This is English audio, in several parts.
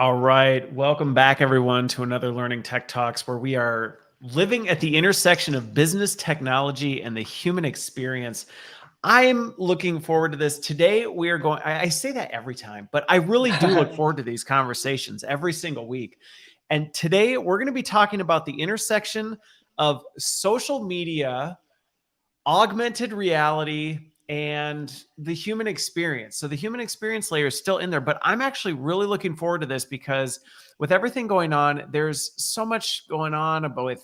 All right. Welcome back, everyone, to another Learning Tech Talks, where we are living at the intersection of business technology and the human experience. I'm looking forward to this. Today, we are going, I say that every time, but I really do look forward to these conversations every single week. And today, we're going to be talking about the intersection of social media, augmented reality, and the human experience. So the human experience layer is still in there, but I'm actually really looking forward to this because with everything going on, there's so much going on about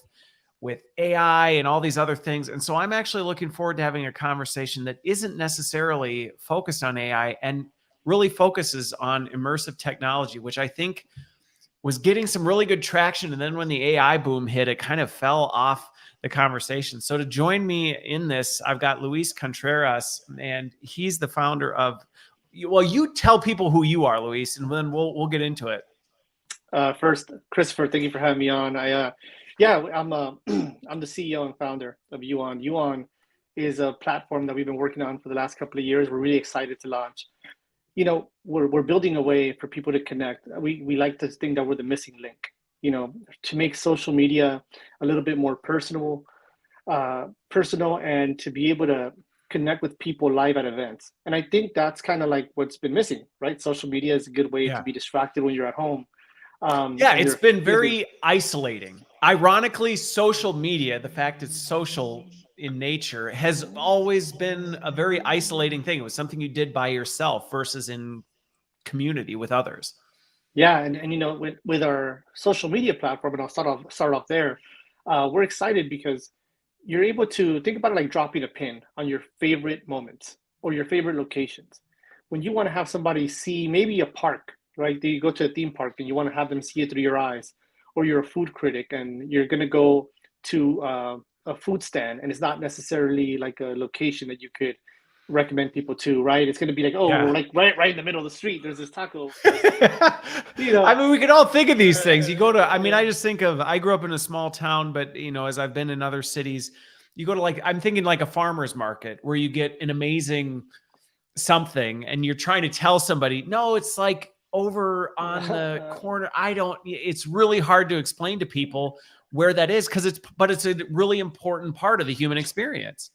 with AI and all these other things. And so I'm actually looking forward to having a conversation that isn't necessarily focused on AI and really focuses on immersive technology, which I think was getting some really good traction. And then when the AI boom hit, it kind of fell off the conversation. So to join me in this, I've got Luis Contreras, and he's the founder of, well, you tell people who you are, Luis, and then we'll get into it. First, Christopher, thank you for having me on. Yeah, I'm I'm the CEO and founder of Yuan. Yuan is a platform that we've been working on for the last couple of years. We're really excited to launch. We're building a way for people to connect. We like to think that we're the missing link. To make social media a little bit more personal, and to be able to connect with people live at events. And I think that's kind of like what's been missing, right? Social media is a good way to Yeah. be distracted when you're at home. Yeah, And it's you're been gonna be very isolating. Ironically, social media, the fact it's social in nature, has always been a very isolating thing. It was something you did by yourself versus in community with others. Yeah, and with our social media platform, and I'll start off there. We're excited because you're able to think about it like dropping a pin on your favorite moments or your favorite locations. When you want to have somebody see maybe a park, right? You go to a theme park and you want to have them see it through your eyes, or you're a food critic and you're going to go to a food stand, and it's not necessarily like a location that you could recommend people to, right? It's going to be like, oh, Yeah. we're like right in the middle of the street. There's this taco restaurant, you I know. mean, we can all think of these things. You go to, I mean, Yeah. I just think of, I grew up in a small town, but as I've been in other cities, you go to like, I'm thinking like a farmer's market where you get an amazing something and you're trying to tell somebody, no, it's like over on the corner. It's really hard to explain to people where that is but it's a really important part of the human experience.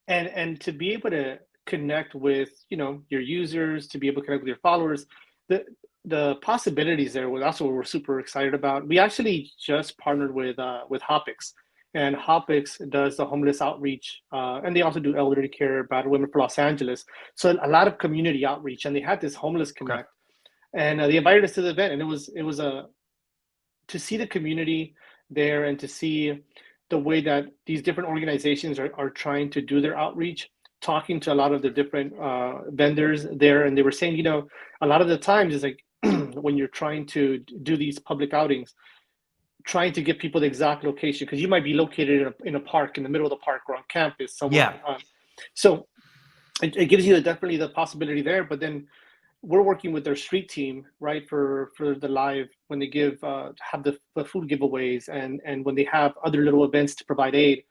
And to be able to connect with your users, to be able to connect with your followers, the possibilities there, that's what we're super excited about. We actually just partnered with Hopix, and Hopix does the homeless outreach, and they also do elderly care, battered women for Los Angeles. So a lot of community outreach, and they had this homeless Okay. connect, and they invited us to the event, and it was a to see the community there and to see the way that these different organizations are trying to do their outreach, talking to a lot of the different vendors there. And they were saying, a lot of the times is like when you're trying to do these public outings, trying to get people the exact location, because you might be located in a park, in the middle of the park or on campus Yeah. somewhere. So it gives you definitely the possibility there. But then we're working with their street team, right, for the live, when they have the food giveaways, and when they have other little events to provide aid.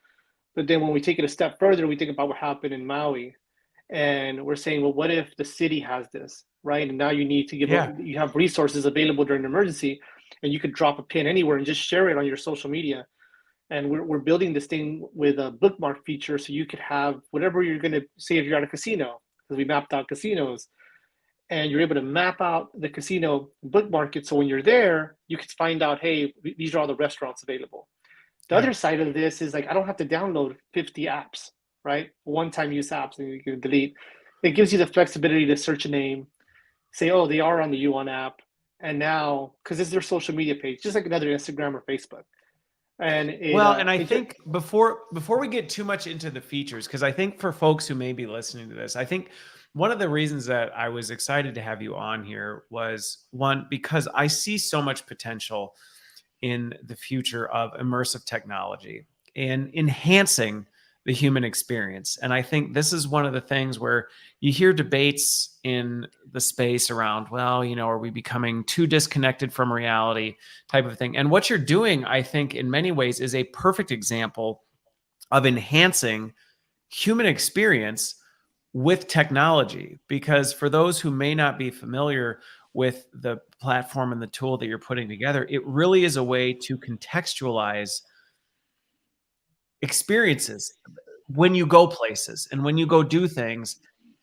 But then when we take it a step further, we think about what happened in Maui, and we're saying, well, what if the city has this, right? And now you need to Yeah. you have resources available during an emergency, and you could drop a pin anywhere and just share it on your social media. And we're building this thing with a bookmark feature, so you could have whatever you're going to say if you're at a casino, because we mapped out casinos, and you're able to map out the casino bookmark it. So when you're there, you can find out, hey, these are all the restaurants available. The Yeah. other side of this is like, I don't have to download 50 apps, right? One-time use apps and you can delete. It gives you the flexibility to search a name, say, oh, they are on the U1 app. And now, because it's their social media page, just like another Instagram or Facebook. And Well, and I it just, think before we get too much into the features, because I think for folks who may be listening to this, I think one of the reasons that I was excited to have you on here was one, because I see so much potential in the future of immersive technology and enhancing the human experience. And I think this is one of the things where you hear debates in the space around, well, are we becoming too disconnected from reality type of thing? And what you're doing, I think, in many ways is a perfect example of enhancing human experience with technology. Because for those who may not be familiar with the platform and the tool that you're putting together, it really is a way to contextualize experiences when you go places and when you go do things.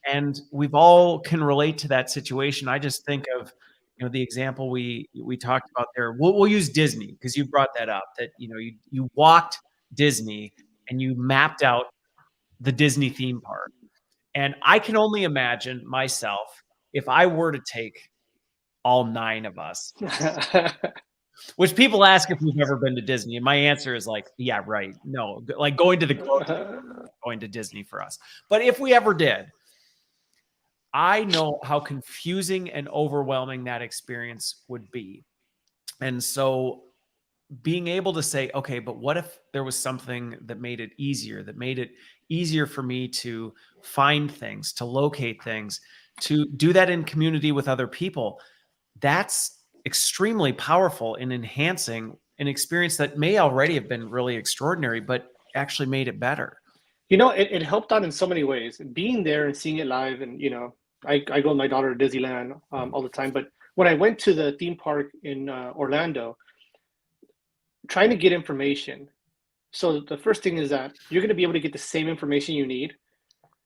And we've all can relate to that situation. I just think of, the example we talked about there. We'll use Disney because you brought that up, that, you walked Disney and you mapped out the Disney theme park. And I can only imagine myself if I were to take all 9 of us, which people ask if we've ever been to Disney. And my answer is like, yeah, right. No, like going to the going to Disney for us. But if we ever did, I know how confusing and overwhelming that experience would be. And so being able to say, okay, but what if there was something that made it easier for me to find things, to locate things, to do that in community with other people? That's extremely powerful in enhancing an experience that may already have been really extraordinary, but actually made it better. It helped out in so many ways. Being there and seeing it live, and I go with my daughter to Disneyland all the time. But when I went to the theme park in Orlando, trying to get information. So the first thing is that you're going to be able to get the same information you need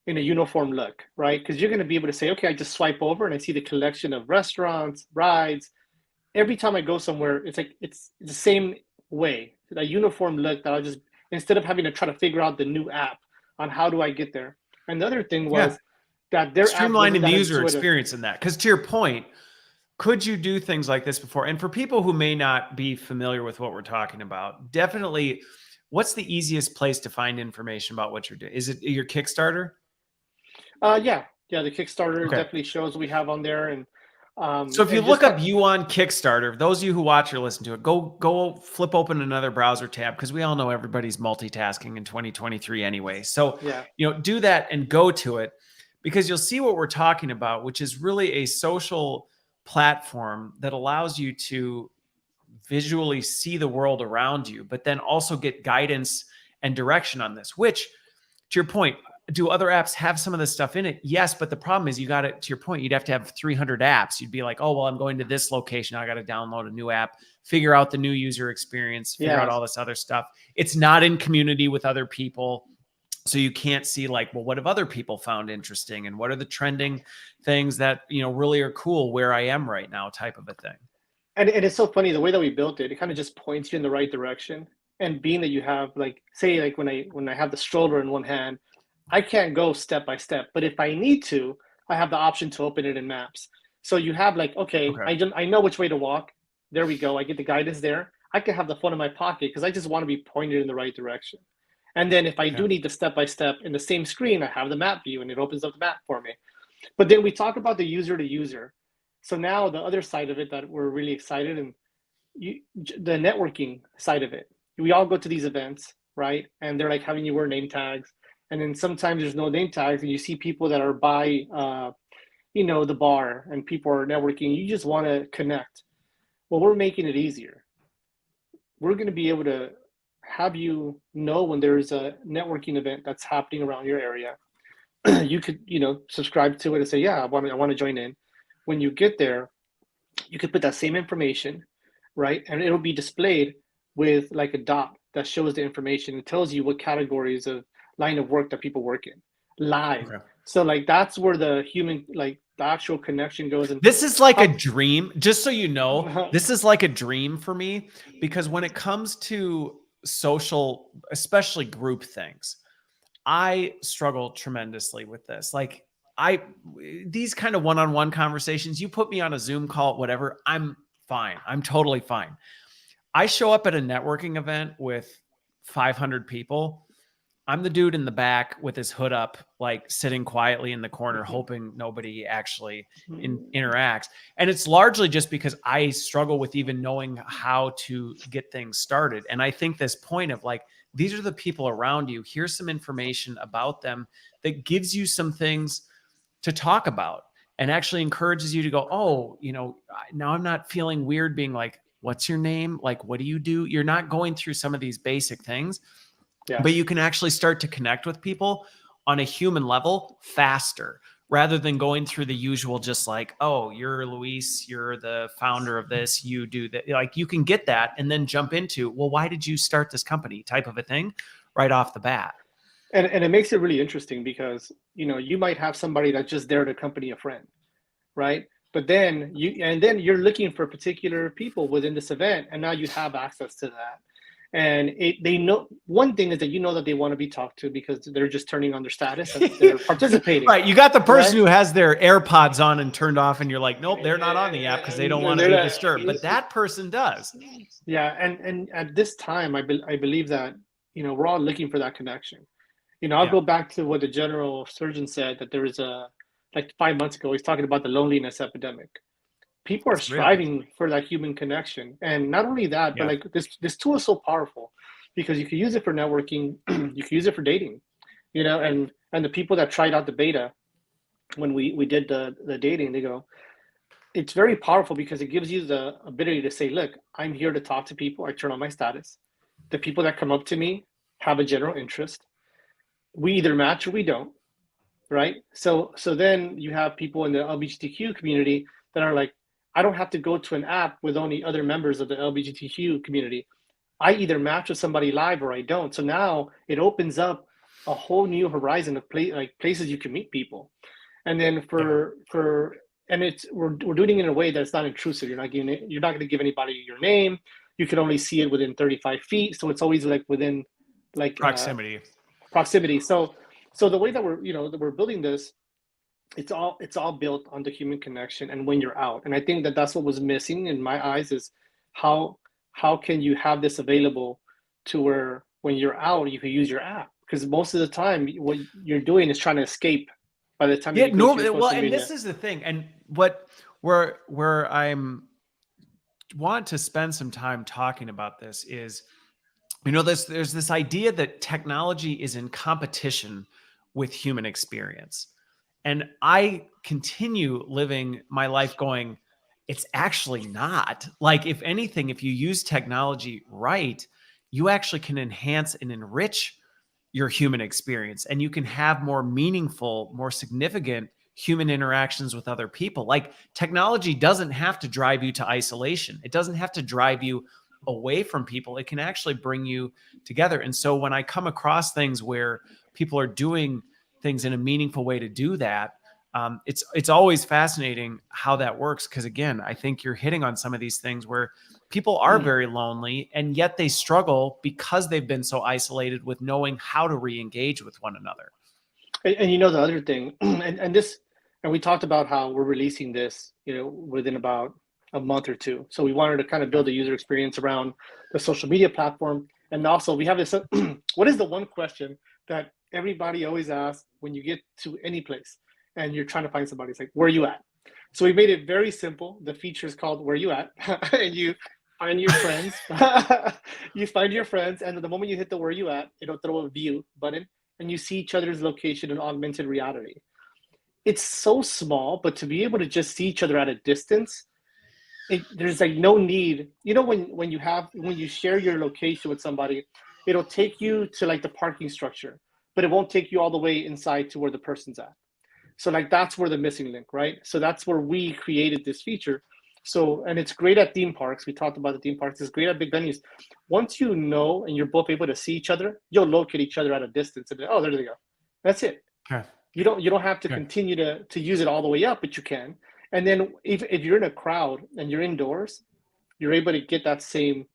in a uniform look, right? Because you're going to be able to say, okay, I just swipe over and I see the collection of restaurants, rides. Every time I go somewhere, it's like it's the same way, a uniform look that I'll just, instead of having to try to figure out the new app on how do I get there. And the other thing was that their streamlining the user experience in that. Because to your point, could you do things like this before? And for people who may not be familiar with what we're talking about, definitely, what's the easiest place to find information about what you're doing? Is it your Kickstarter? Yeah, the Kickstarter definitely shows we have on there. And so if you look up you on Kickstarter, those of you who watch or listen to it, go flip open another browser tab, because we all know everybody's multitasking in 2023 anyway. So do that and go to it, because you'll see what we're talking about, which is really a social platform that allows you to visually see the world around you, but then also get guidance and direction on this, which, to your point, do other apps have some of this stuff in it? Yes, but the problem is, you got it, to your point, you'd have to have 300 apps. You'd be like, oh, well, I'm going to this location. I got to download a new app, figure out the new user experience, figure out all this other stuff. It's not in community with other people. So you can't see like, well, what have other people found interesting? And what are the trending things that, really are cool where I am right now, type of a thing. And it's so funny, the way that we built it, it kind of just points you in the right direction. And being that you have, like, say, like when I have the stroller in one hand, I can't go step by step, but if I need to, I have the option to open it in maps. So you have like, okay. I know which way to walk. There we go. I get the guidance there. I can have the phone in my pocket because I just want to be pointed in the right direction. And then if I do need the step by step in the same screen, I have the map view and it opens up the map for me. But then we talk about the user to user. So now the other side of it that we're really excited, and the networking side of it. We all go to these events, right? And they're like having you wear name tags. And then sometimes there's no name tags, and you see people that are by, the bar, and people are networking. You just want to connect. Well, we're making it easier. We're going to be able to have you know when there's a networking event that's happening around your area. You could, subscribe to it and say, yeah, I want to join in. When you get there, you could put that same information, right? And it'll be displayed with like a dot that shows the information. It tells you what categories of line of work that people work in live. So like that's where the human, like the actual connection goes. And this is like a dream, just so you know. This is like a dream for me, because when it comes to social, especially group things, I struggle tremendously with this. Like these kind of one-on-one conversations, you put me on a Zoom call, whatever, I'm fine. I'm totally fine. I show up at a networking event with 500 people. I'm the dude in the back with his hood up, like sitting quietly in the corner, hoping nobody actually interacts. And it's largely just because I struggle with even knowing how to get things started. And I think this point of like, these are the people around you. Here's some information about them that gives you some things to talk about and actually encourages you to go, oh, now I'm not feeling weird being like, what's your name? Like, what do you do? You're not going through some of these basic things. But you can actually start to connect with people on a human level faster, rather than going through the usual, just like, oh, you're Luis, you're the founder of this, you do that. Like you can get that and then jump into, well, why did you start this company type of a thing right off the bat. And it makes it really interesting because, you might have somebody that's just there to accompany a friend, right? But then you're looking for particular people within this event, and now you have access to that. And they know one thing is that that they want to be talked to because they're just turning on their status and they're participating. Right. You got the person right? who has their AirPods on and turned off, and you're like, nope, they're not on the app because they don't want to be disturbed. But that person does. Yeah, and at this time, I believe that we're all looking for that connection. I'll go back to what the general surgeon said, that there is like 5 months ago, he's talking about the loneliness epidemic. People are striving for that human connection. And not only that, but like this tool is so powerful because you can use it for networking, you can use it for dating, and the people that tried out the beta, when we did the dating, they go, it's very powerful because it gives you the ability to say, look, I'm here to talk to people. I turn on my status. The people that come up to me have a general interest. We either match or we don't, right? So then you have people in the LGBTQ community that are like, I don't have to go to an app with only other members of the LGBTQ community. I either match with somebody live or I don't. So now it opens up a whole new horizon of places you can meet people. And then we're doing it in a way that's not intrusive. You're not going to give anybody your name. You can only see it within 35 feet. So it's always like within like proximity. So the way that we're building this, it's all built on the human connection and when you're out. And I think that that's what was missing in my eyes is how can you have this available to where when you're out, you can use your app? Because most of the time what you're doing is trying to escape by the time this is the thing. And where I'm want to spend some time talking about this is, there's this idea that technology is in competition with human experience. And I continue living my life going, it's actually not. Like, if anything, if you use technology right, you actually can enhance and enrich your human experience, and you can have more meaningful, more significant human interactions with other people. Like, technology doesn't have to drive you to isolation. It doesn't have to drive you away from people. It can actually bring you together. And so when I come across things where people are doing things in a meaningful way to do that, it's always fascinating how that works. Because again, I think you're hitting on some of these things where people are very lonely, and yet they struggle because they've been so isolated with knowing how to re-engage with one another. And the other thing, and we talked about how we're releasing this, within about a month or two. So we wanted to kind of build a user experience around the social media platform. And also we have this, what is the one question that everybody always asks when you get to any place and you're trying to find somebody? It's like, where are you at? So we made it very simple. The feature is called Where You At? And you find your friends. You find your friends, and the moment you hit the Where You At, it'll throw a view button, and you see each other's location in augmented reality. It's so small, but to be able to just see each other at a distance, there's like no need. When you share your location with somebody, it'll take you to like the parking structure, but it won't take you all the way inside to where the person's at. So like that's where the missing link, right? So that's where we created this feature. So, and it's great at theme parks. We talked about the theme parks. It's great at big venues. Once you know and you're both able to see each other, you'll locate each other at a distance and oh, there they go. That's it. Okay. You don't have to continue to use it all the way up, but you can. And then if you're in a crowd and you're indoors, you're able to get that same,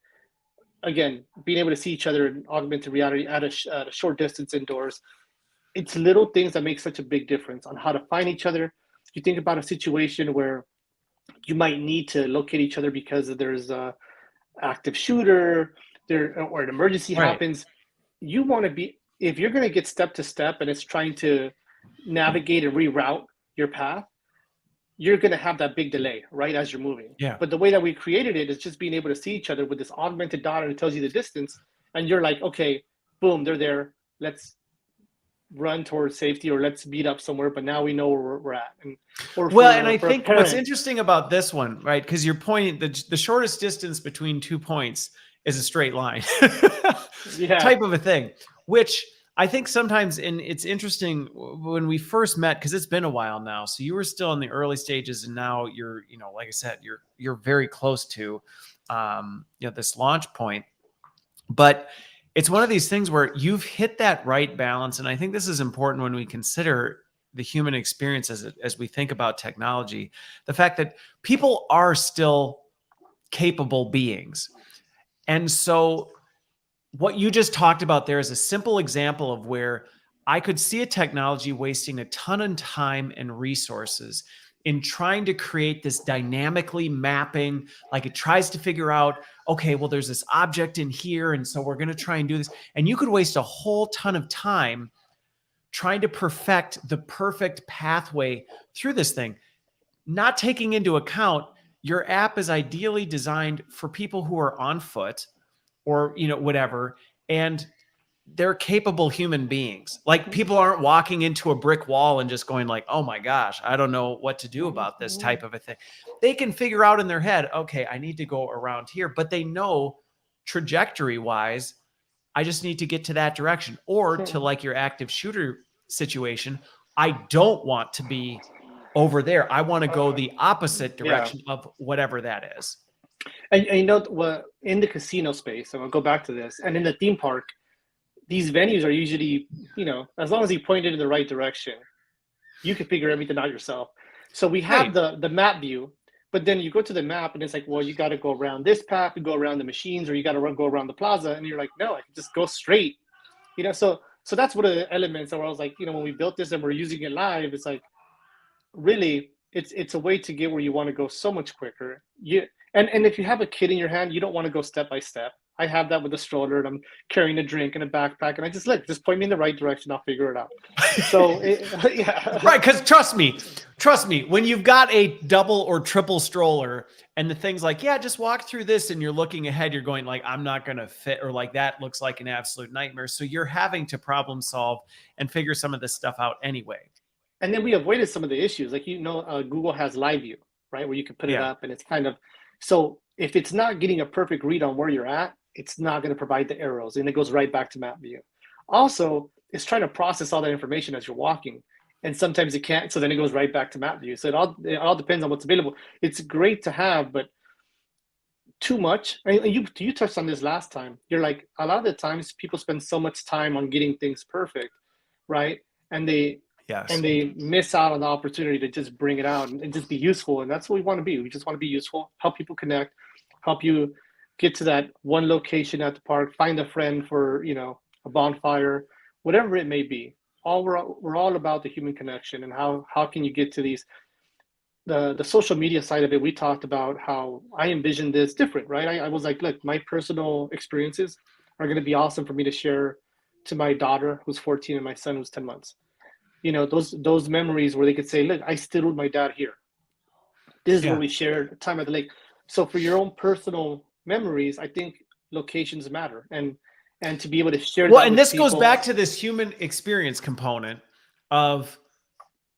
again, being able to see each other in augmented reality at a short distance indoors. It's little things that make such a big difference on how to find each other. You think about a situation where you might need to locate each other because there's a active shooter or an emergency happens. You want to be, if you're going to get step to step and it's trying to navigate and reroute your path, you're going to have that big delay, right, as you're moving. Yeah. But the way that we created it is just being able to see each other with this augmented dot, and it tells you the distance, and you're like, okay, boom, they're there. Let's run towards safety, or let's meet up somewhere. But now we know where we're at. And I think what's interesting about this one, right, because you're pointing the shortest distance between 2 points is a straight line type of a thing, which I think sometimes, and it's interesting when we first met, because it's been a while now. So you were still in the early stages, and now you're, like I said, you're very close to, this launch point. But it's one of these things where you've hit that right balance, and I think this is important when we consider the human experience as we think about technology. The fact that people are still capable beings, and so what you just talked about there is a simple example of where I could see a technology wasting a ton of time and resources in trying to create this dynamically mapping, like it tries to figure out, okay, well, there's this object in here, and so we're going to try and do this. And you could waste a whole ton of time trying to perfect the perfect pathway through this thing, not taking into account your app is ideally designed for people who are on foot or whatever, and they're capable human beings. Like, people aren't walking into a brick wall and just going like, oh my gosh, I don't know what to do about this type of a thing. They can figure out in their head, okay, I need to go around here, but they know trajectory wise, I just need to get to that direction. Or to like your active shooter situation, I don't want to be over there. I want to go the opposite direction of whatever that is. And what, in the casino space, and I'll go back to this, and in the theme park, these venues are usually, as long as you point it in the right direction, you can figure everything out yourself. So we have the map view, but then you go to the map and it's like, well, you got to go around this path and go around the machines, or you got to go around the plaza. And you're like, no, I can just go straight, So that's one of the elements where I was like, when we built this and we're using it live, it's like, really, it's a way to get where you want to go so much quicker. And if you have a kid in your hand, you don't want to go step by step. I have that with a stroller, and I'm carrying a drink and a backpack, and I just point me in the right direction. I'll figure it out. So, yeah. Right, because trust me, when you've got a double or triple stroller and the thing's like, yeah, just walk through this, and you're looking ahead, you're going like, I'm not going to fit, or like, that looks like an absolute nightmare. So you're having to problem solve and figure some of this stuff out anyway. And then we avoided some of the issues. Like, Google has Live View, right? Where you can put it up, and it's kind of, so if it's not getting a perfect read on where you're at, it's not going to provide the arrows, and it goes right back to map view. Also, it's trying to process all that information as you're walking, and sometimes it can't, so then it goes right back to map view. So it all depends on what's available. It's great to have, but too much. I mean, you touched on this last time. You're like, a lot of the times people spend so much time on getting things perfect, right? And they miss out on the opportunity to just bring it out and just be useful. And that's what we want to be. We just want to be useful, help people connect, help you get to that one location at the park, find a friend for, a bonfire, whatever it may be. We're all about the human connection, and how can you get to these, the social media side of it. We talked about how I envisioned this different, right? I was like, look, my personal experiences are going to be awesome for me to share to my daughter who's 14 and my son who's 10 months. Those memories where they could say, look, I stood with my dad here. This is where we shared time at the lake. So for your own personal memories, I think locations matter, and to be able to share. Well, and this goes back to this human experience component of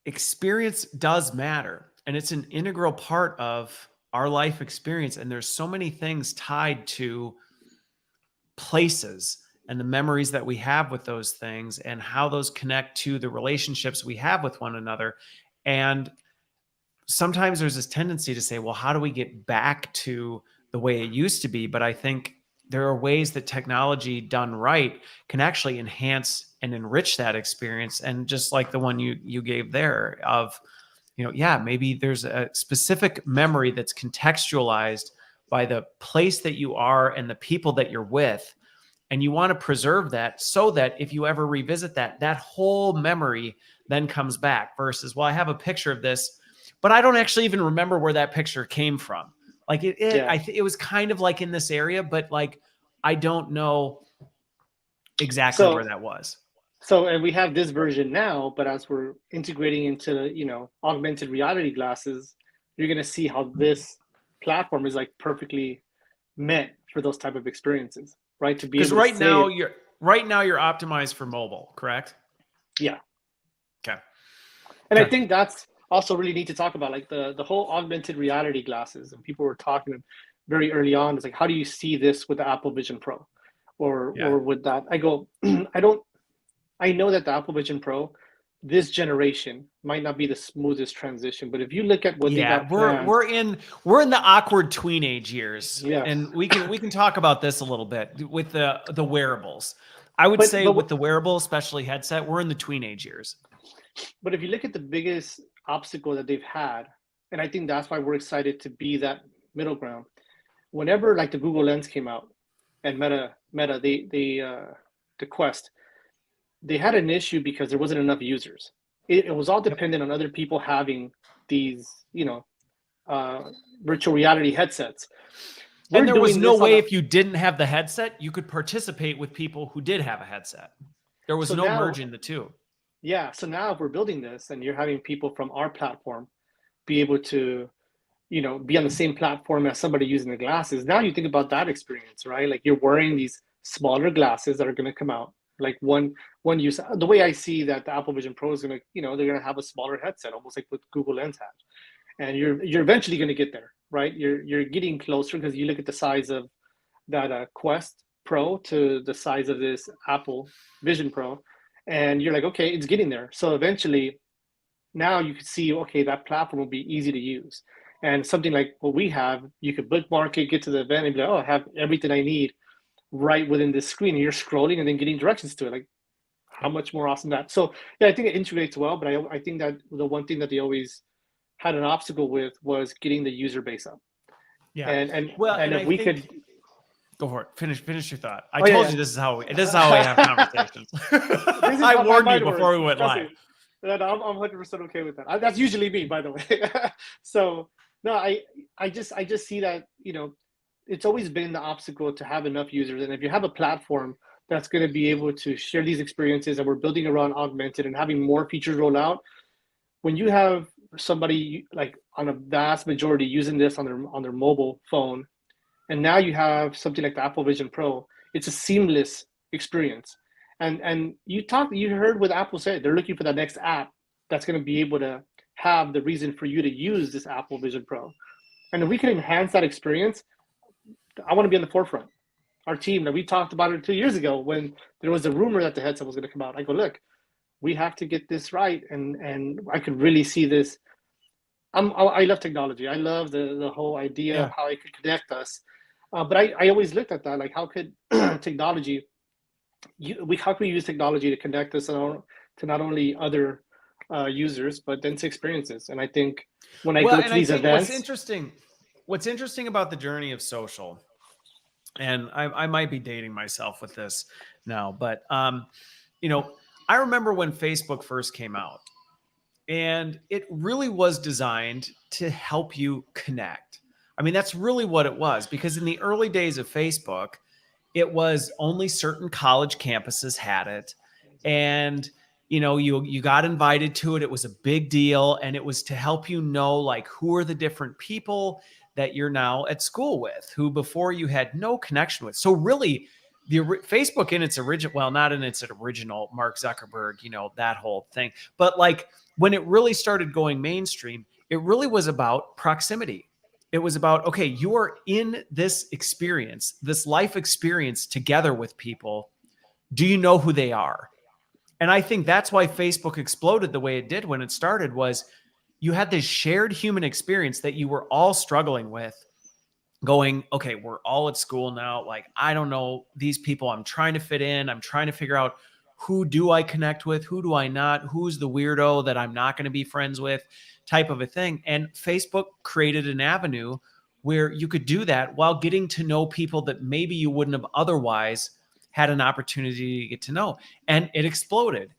experience does matter, and it's an integral part of our life experience. And there's so many things tied to places and the memories that we have with those things, and how those connect to the relationships we have with one another. And sometimes there's this tendency to say, well, how do we get back to the way it used to be? But I think there are ways that technology done right can actually enhance and enrich that experience. And just like the one you gave there of, maybe there's a specific memory that's contextualized by the place that you are and the people that you're with. And you want to preserve that so that if you ever revisit that whole memory then comes back, versus, well, I have a picture of this, but I don't actually even remember where that picture came from. Like it was kind of like in this area, but like, I don't know exactly where that was. So, and we have this version now, but as we're integrating into, augmented reality glasses, you're going to see how this platform is like perfectly meant for those type of experiences, right? To be able to right now you're optimized for mobile, correct? Yeah. Okay. And I think that's also really neat to talk about, like the whole augmented reality glasses. And people were talking very early on, it's like, how do you see this with the Apple Vision Pro or with that? I go, I know that the Apple Vision Pro, this generation might not be the smoothest transition, but if you look at what they Yeah, got we're planned, we're in we're in the awkward tween age years, yes. and we can talk about this a little bit with the wearables. I would But say but with the wearable, especially headset, we're in the tween age years. but if you look at the biggest obstacle that they've had, and I think that's why we're excited to be that middle ground. Whenever like the Google Lens came out and Meta the Quest, they had an issue because there wasn't enough users. It was all Yep. dependent on other people having these, uh, virtual reality headsets. And We're there was doing no this on way a if you didn't have the headset, you could participate with people who did have a headset. There was so no now, merging the two. yeah. So now if we're building this, and you're having people from our platform be able to, be on the same platform as somebody using the glasses. Now you think about that experience, right? Like you're wearing these smaller glasses that are going to come out. Like one use. The way I see that the Apple Vision Pro is going to, they're going to have a smaller headset, almost like what Google Lens had, and you're eventually going to get there, right? You're getting closer because you look at the size of that Quest Pro to the size of this Apple Vision Pro, and you're like, okay, it's getting there. So eventually, now you can see, okay, that platform will be easy to use. And something like what we have, you could bookmark it, get to the event, and be like, oh, I have everything I need right within this screen. And you're scrolling and then getting directions to it. Like, how Yep. much more awesome that? So, yeah, I think it integrates well, but I think that the one thing that they always had an obstacle with was getting the user base up. Yeah. And and Well, and and if I we could, think go for it. Finish your thought. I oh yeah, told yeah. you this is how we have conversations. This is I how my warned you mind before works. we went Trust me. live. I'm 100% okay with that. That's usually me, by the way. So no, I just see that, it's always been the obstacle to have enough users, and if you have a platform that's going to be able to share these experiences, and we're building around augmented and having more features roll out, when you have somebody like on a vast majority using this on their mobile phone, and now you have something like the Apple Vision Pro, it's a seamless experience. And you heard what Apple said. They're looking for the next app that's going to be able to have the reason for you to use this Apple Vision Pro. And if we can enhance that experience, I want to be on the forefront. Our team, that we talked about it 2 years ago when there was a rumor that the headset was going to come out. I go, look, we have to get this right, and I could really see this. I love technology. I love the whole idea of Yeah. how it could connect us. But I always looked at that, like, how could technology, how can we use technology to connect us to not only other users, but then to experiences. And I think when I Well, go and to I these think events, what's interesting about the journey of social, and I might be dating myself with this now, but you know, I remember when Facebook first came out, and it really was designed to help you connect. I mean, that's really what it was, because in the early days of Facebook, it was only certain college campuses had it, and you got invited to it. It was a big deal, and it was to help you know, like, who are the different people that you're now at school with, who before you had no connection with. So really, Facebook in its original, well, not in its original, Mark Zuckerberg, that whole thing, but like when it really started going mainstream, it really was about proximity. It was about, okay, you are in this experience, this life experience together with people. Do you know who they are? And I think that's why Facebook exploded the way it did when it started, was you had this shared human experience that you were all struggling with, going, okay, we're all at school now. Like, I don't know these people. I'm trying to fit in. I'm trying to figure out, who do I connect with? Who do I not? Who's the weirdo that I'm not going to be friends with, type of a thing. And Facebook created an avenue where you could do that while getting to know people that maybe you wouldn't have otherwise had an opportunity to get to know. And it exploded.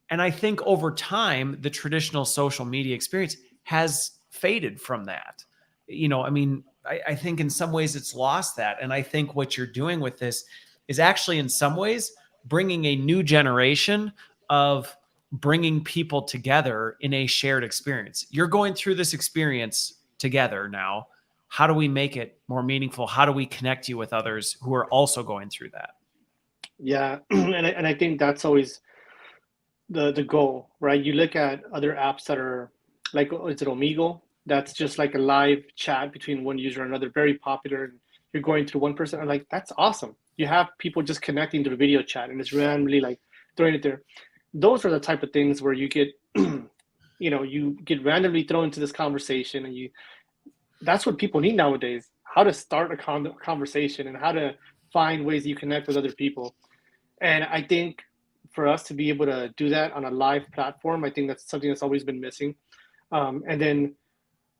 And I think over time, the traditional social media experience has faded from that. I mean, I think in some ways it's lost that. And I think what you're doing with this is actually, in some ways, bringing a new generation of bringing people together in a shared experience. You're going through this experience together now. How do we make it more meaningful? How do we connect you with others who are also going through that? yeah, and I think that's always the goal, right? You look at other apps that are like, is it Omegle? That's just like a live chat between one user and another, very popular. And you're going through one person. I'm like, that's awesome. You have people just connecting to the video chat, and it's randomly like throwing it there. Those are the type of things where you get, you get randomly thrown into this conversation, and that's what people need nowadays. How to start a conversation and how to find ways you connect with other people. And I think for us to be able to do that on a live platform, I think that's something that's always been missing. And then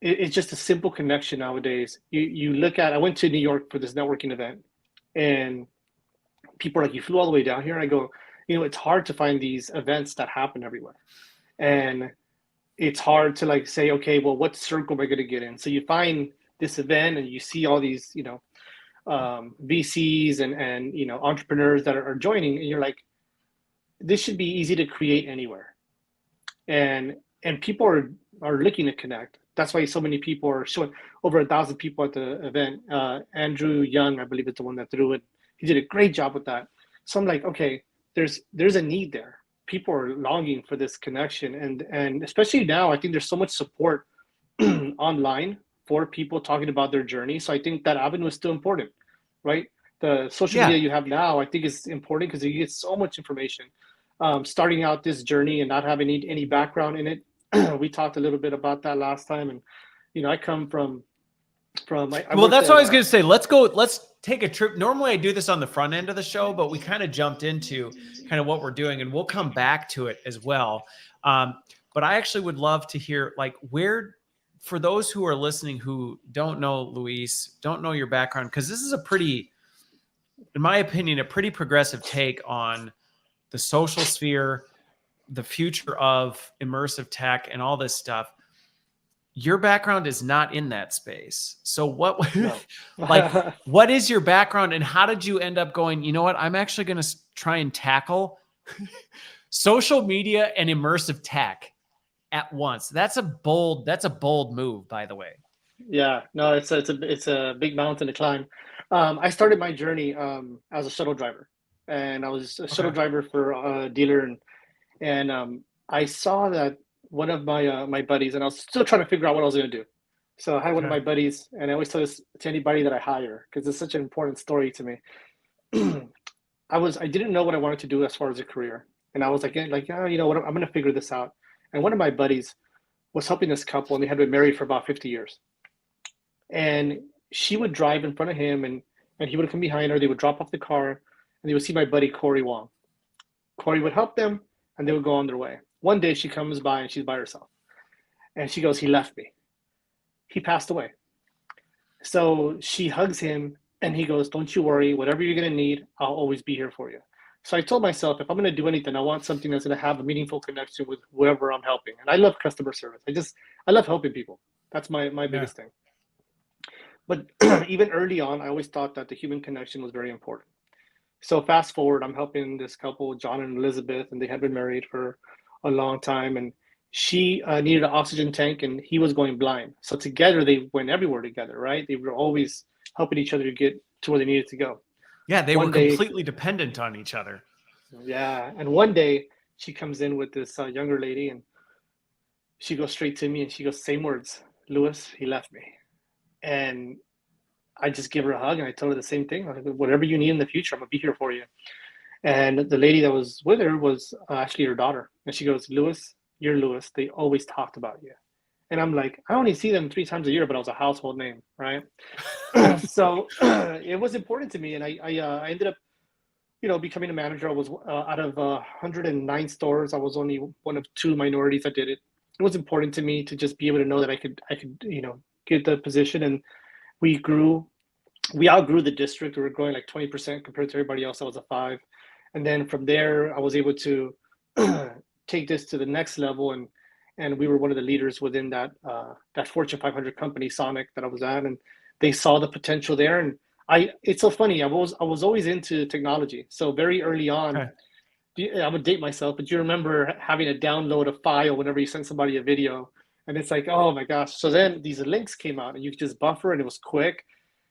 it's just a simple connection nowadays. You look at, I went to New York for this networking event, and people are like, you flew all the way down here? I go, it's hard to find these events that happen everywhere. And it's hard to like say, okay, well, what circle am I going to get in? So you find this event and you see all these, VCs and entrepreneurs that are joining, and you're like, this should be easy to create anywhere. And people are looking to connect. That's why so many people are showing, over 1,000 people at the event. Andrew Young, I believe, is the one that threw it. He did a great job with that. So I'm like, okay, there's a need there. People are longing for this connection, and especially now, I think there's so much support online for people talking about their journey. So I think that avenue is still important, right? The social media you have now, I think, is important because you get so much information. Starting out this journey and not having any background in it. We talked a little bit about that last time, and I come from. Well, that's what I was going to say. Let's take a trip. Normally I do this on the front end of the show, but we kind of jumped into kind of what we're doing, and we'll come back to it as well. But I actually would love to hear, like, where, for those who are listening who don't know Luis, don't know your background, because this is a pretty, in my opinion, a pretty progressive take on the social sphere, the future of immersive tech and all this stuff. Your background is not in that space. So what, No. like, what is your background, and how did you end up going, you know what, I'm actually going to try and tackle social media and immersive tech at once? That's a bold move, by the way. Yeah, no, it's a big mountain to climb. I started my journey as a shuttle driver, and I was a shuttle driver for a dealer, and I saw that one of my buddies, and I was still trying to figure out what I was going to do. So I had one of my buddies, and I always tell this to anybody that I hire because it's such an important story to me. I didn't know what I wanted to do as far as a career, and I was like, oh, you know what, I'm going to figure this out. And one of my buddies was helping this couple, and they had been married for about 50 years. And she would drive in front of him, and he would come behind her. They would drop off the car, and they would see my buddy Corey Wong. Corey would help them, and they would go on their way. One day she comes by and she's by herself, and she goes, he left me. He passed away. So she hugs him, and he goes, don't you worry, whatever you're going to need, I'll always be here for you. So I told myself, if I'm going to do anything, I want something that's going to have a meaningful connection with whoever I'm helping. And I love customer service. I love helping people. That's my biggest thing. But even early on, I always thought that the human connection was very important. So fast forward, I'm helping this couple, John and Elizabeth, and they had been married for a long time. And she needed an oxygen tank, and he was going blind. So together, they went everywhere together, right? They were always helping each other to get to where they needed to go. Yeah, they were completely dependent on each other. Yeah, and one day she comes in with this younger lady, and she goes straight to me, and she goes, same words, Luis, he left me. And I just give her a hug, and I tell her the same thing. Whatever you need in the future, I'm going to be here for you. And the lady that was with her was actually her daughter. And she goes, Luis, you're Luis. They always talked about you. And I'm like, I only see them 3 times a year, but I was a household name, right? So it was important to me. And I ended up, becoming a manager. I was out of 109 stores. I was only one of 2 minorities that did it. It was important to me to just be able to know that I could, get the position. And we outgrew the district. We were growing like 20% compared to everybody else. I was a 5. And then from there, I was able to take this to the next level. And we were one of the leaders within that Fortune 500 company, Sonic, that I was at. And they saw the potential there. And it's so funny. I was always into technology. So very early on, I would date myself, but you remember having to download a file whenever you send somebody a video. And it's like, oh my gosh. So then these links came out, and you could just buffer, and it was quick.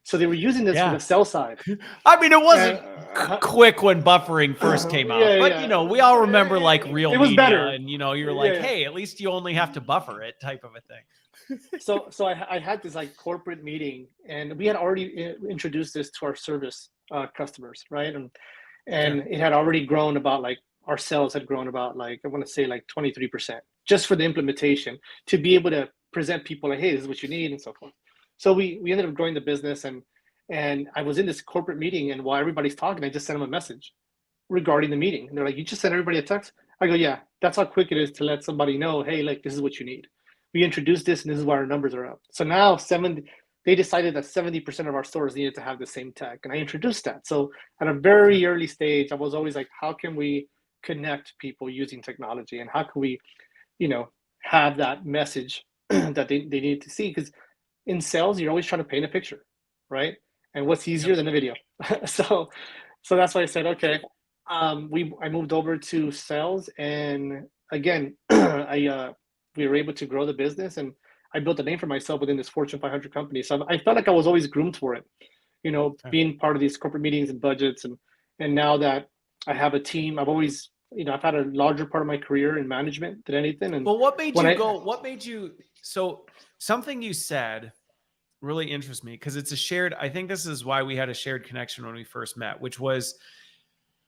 So they were using this for the sell side. I mean, it wasn't quick when buffering first came out, but we all remember like real media, better. And you're like, hey, at least you only have to buffer it, type of a thing. So I had this like corporate meeting, and we had already introduced this to our service customers, right? And it had already grown about like our sales had grown about like, I want to say like 23% just for the implementation to be able to present people like, hey, this is what you need and so forth. So we ended up growing the business, and I was in this corporate meeting, and while everybody's talking, I just sent them a message regarding the meeting. And they're like, you just sent everybody a text? I go, yeah, that's how quick it is to let somebody know, hey, like, this is what you need. We introduced this, and this is why our numbers are up. So now they decided that 70% of our stores needed to have the same tech, and I introduced that. So at a very early stage, I was always like, how can we connect people using technology, and how can we, have that message that they need to see? Because in sales, you're always trying to paint a picture, right? And what's easier than a video? so that's why I said, okay, I moved over to sales, and again, we were able to grow the business, and I built a name for myself within this Fortune 500 company. So I felt like I was always groomed for it, being part of these corporate meetings and budgets, and now that I have a team, I've always, I've had a larger part of my career in management than anything. And well, what made you, so something you said really interests me, because it's I think this is why we had a shared connection when we first met, which was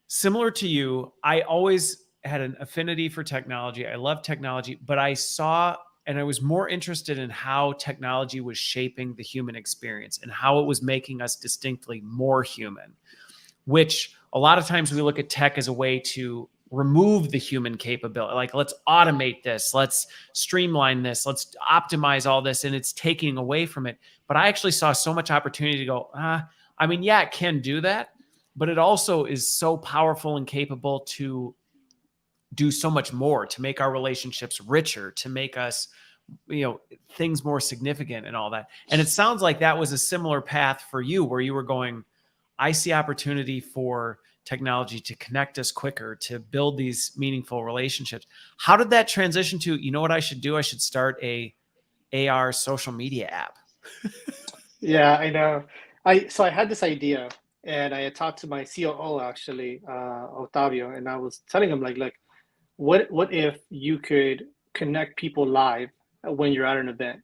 similar to you. I always had an affinity for technology. I love technology, but I saw, and I was more interested in how technology was shaping the human experience and how it was making us distinctly more human, which a lot of times we look at tech as a way to remove the human capability. Like, let's automate this, let's streamline this, let's optimize all this, and it's taking away from it. But I actually saw so much opportunity to go, I mean, yeah, it can do that, but it also is so powerful and capable to do so much more, to make our relationships richer, to make us, things more significant and all that. And it sounds like that was a similar path for you, where you were going, I see opportunity for technology to connect us quicker, to build these meaningful relationships. How did that transition to, what I should do? I should start a AR social media app. Yeah, I know. So I had this idea, and I had talked to my COO actually, Octavio, and I was telling him like, what if you could connect people live when you're at an event?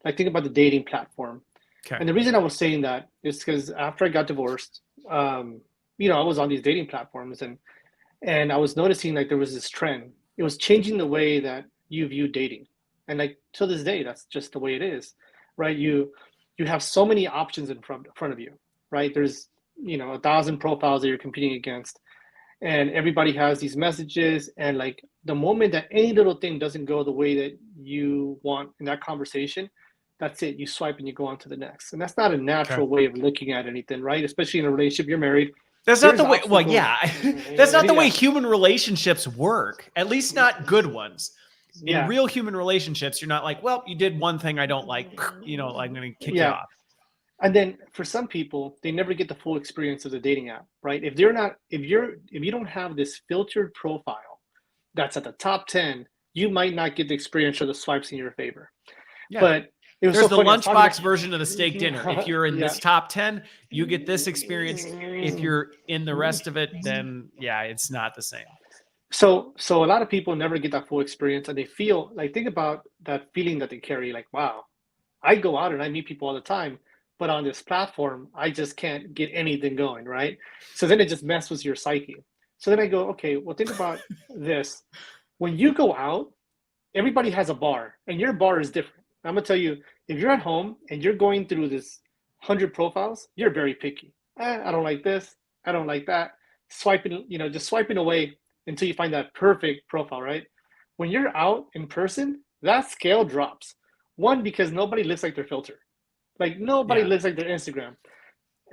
Like, think about the dating platform. Okay. And the reason I was saying that is because after I got divorced, I was on these dating platforms, and I was noticing like there was this trend. It was changing the way that you view dating, and like to this day, that's just the way it is, right? You have so many options in front of you, right? There's 1,000 profiles that you're competing against, and everybody has these messages, and like the moment that any little thing doesn't go the way that you want in that conversation, that's it. You swipe and you go on to the next. And that's not a natural way of looking at anything, right? Especially in a relationship, you're married. That's not the way. Well, yeah, that's not the way human relationships work. At least not good ones. In real human relationships, you're not like, well, you did one thing I don't like, I'm going to kick you off. And then for some people, they never get the full experience of the dating app, right? If you don't have this filtered profile that's at the top 10, you might not get the experience or the swipes in your favor. Yeah. But there's the lunchbox version of the steak dinner. If you're in this top 10, you get this experience. If you're in the rest of it, then it's not the same. So a lot of people never get that full experience, and they feel like, think about that feeling that they carry, like, wow, I go out and I meet people all the time, but on this platform, I just can't get anything going, right? So then it just messes with your psyche. So then I go, okay, well, think about this. When you go out, everybody has a bar, and your bar is different. I'm gonna tell you, if you're at home and you're going through this 100 profiles, you're very picky. I don't like this. I don't like that. Swiping, just swiping away until you find that perfect profile, right? When you're out in person, that scale drops. One, because nobody looks like their filter. Like, nobody looks like their Instagram.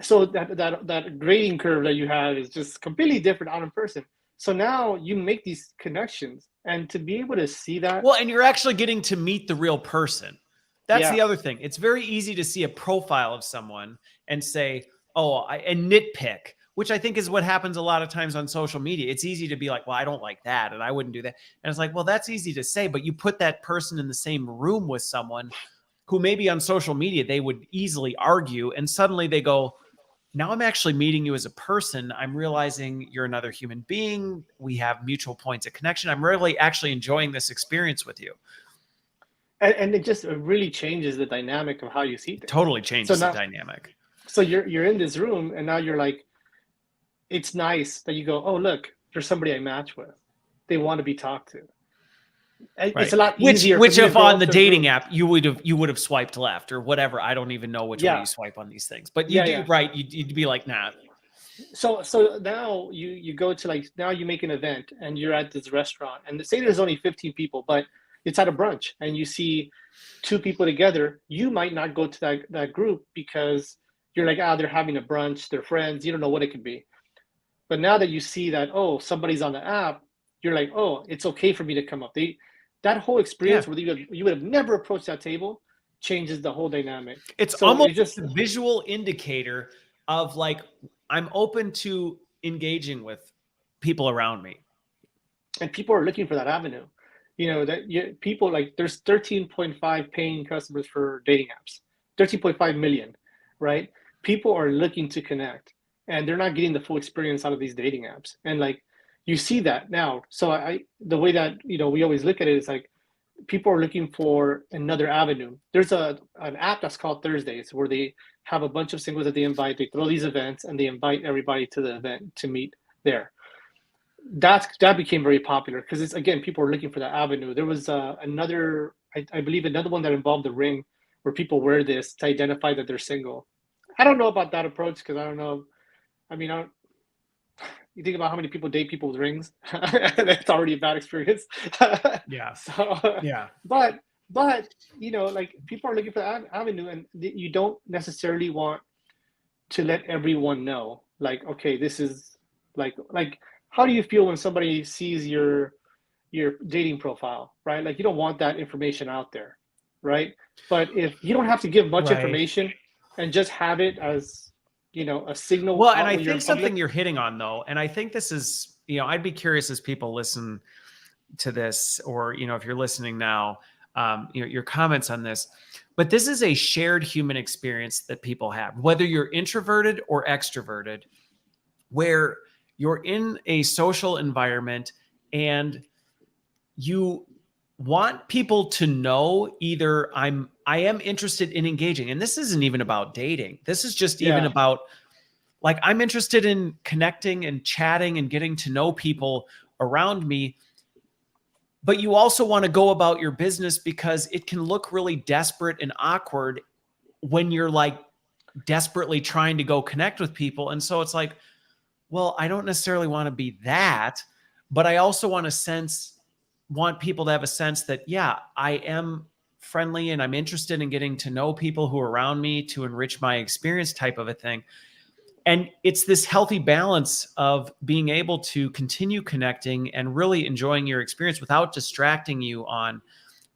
So that grading curve that you have is just completely different out in person. So now you make these connections, and to be able to see that. Well, and you're actually getting to meet the real person. That's the other thing. It's very easy to see a profile of someone and say, and nitpick, which I think is what happens a lot of times on social media. It's easy to be like, well, I don't like that, and I wouldn't do that. And it's like, well, that's easy to say, but you put that person in the same room with someone who maybe on social media they would easily argue, and suddenly they go, now I'm actually meeting you as a person. I'm realizing you're another human being. We have mutual points of connection. I'm really actually enjoying this experience with you. And it just really changes the dynamic of how you see things. Totally changes the dynamic. So you're in this room, and now you're like, it's nice that you go, oh, look, there's somebody I match with. they want to be talked to. It's Right. a lot Which easier for me to if go on up the to a dating group. app you would have swiped left or whatever. I don't even know which way you swipe on these things. But you Yeah, do yeah. right. You'd be like, nah. So now you go to, like, now you make an event and you're at this restaurant, and say there's only 15 people, but it's at a brunch and you see two people together. You might not go to that group because you're like, they're having a brunch, they're friends, you don't know what it could be. But now that you see that, oh, somebody's on the app, you're like, oh, it's okay for me to come up. That whole experience Yeah. where you would have never approached that table changes the whole dynamic. It's So almost it just, a visual indicator of like, I'm open to engaging with people around me. and people are looking for that avenue. People, like, there's 13.5 paying customers for dating apps, 13.5 million, right? People are looking to connect, and they're not getting the full experience out of these dating apps. And like, you see that now. So the way that, we always look at it is like, people are looking for another avenue. There's an app that's called Thursdays, where they have a bunch of singles that they invite. They throw these events and they invite everybody to the event to meet there. That became very popular because, it's, again, people are looking for that avenue. There was another, I believe, another one that involved the ring, where people wear this to identify that they're single. I don't know about that approach because I don't know. I mean, you think about how many people date people with rings. That's already a bad experience. Yeah. So, Yeah. but like, people are looking for that avenue, and you don't necessarily want to let everyone know. Like, okay, this is like how do you feel when somebody sees your dating profile, right? Like, you don't want that information out there, right? But if you don't have to give much Right. information and just have it as, a signal Well, and out I when you're think in public. something you're hitting on though, and I think this is, I'd be curious as people listen to this, or, if you're listening now, your comments on this, but this is a shared human experience that people have, whether you're introverted or extroverted, where you're in a social environment and you want people to know either I am interested in engaging. And this isn't even about dating. This is just even Yeah. about, like, I'm interested in connecting and chatting and getting to know people around me. But you also want to go about your business because it can look really desperate and awkward when you're like desperately trying to go connect with people. And so it's like, well, I don't necessarily want to be that, but I also want people to have a sense that, yeah, I am friendly and I'm interested in getting to know people who are around me to enrich my experience, type of a thing. And it's this healthy balance of being able to continue connecting and really enjoying your experience without distracting you on,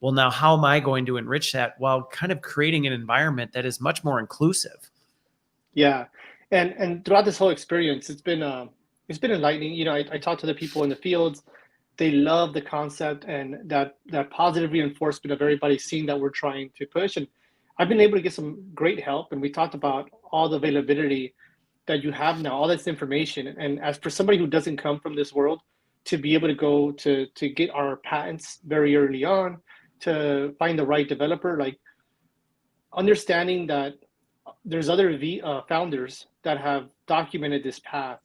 well, now how am I going to enrich that, while kind of creating an environment that is much more inclusive. Yeah. And throughout this whole experience, it's been enlightening. I talk to the people in the fields. They love the concept and that positive reinforcement of everybody seeing that we're trying to push. And I've been able to get some great help. And we talked about all the availability that you have now, all this information. And as for somebody who doesn't come from this world, to be able to go to get our patents very early on, to find the right developer, like, understanding that there's other founders that have documented this path,